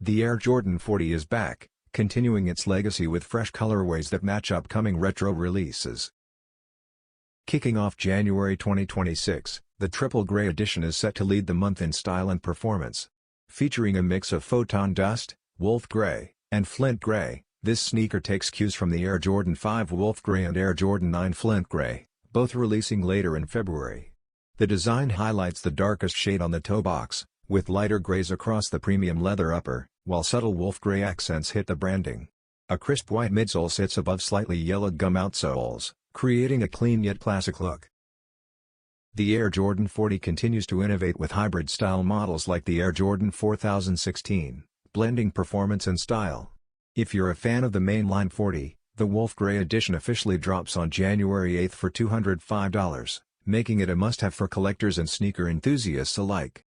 The Air Jordan 40 is back, continuing its legacy with fresh colorways that match upcoming retro releases. Kicking off January 2026, the Triple Grey edition is set to lead the month in style and performance. Featuring a mix of Photon Dust, Wolf Grey, and Flint Grey, this sneaker takes cues from the Air Jordan 5 Wolf Grey and Air Jordan 9 Flint Grey, both releasing later in February. The design highlights the darkest shade on the toe box, with lighter grays across the premium leather upper, while subtle wolf gray accents hit the branding. A crisp white midsole sits above slightly yellowed gum outsoles, creating a clean yet classic look. The Air Jordan 40 continues to innovate with hybrid-style models like the Air Jordan 4016, blending performance and style. If you're a fan of the mainline 40, the Wolf Grey edition officially drops on January 8 for $205, making it a must-have for collectors and sneaker enthusiasts alike.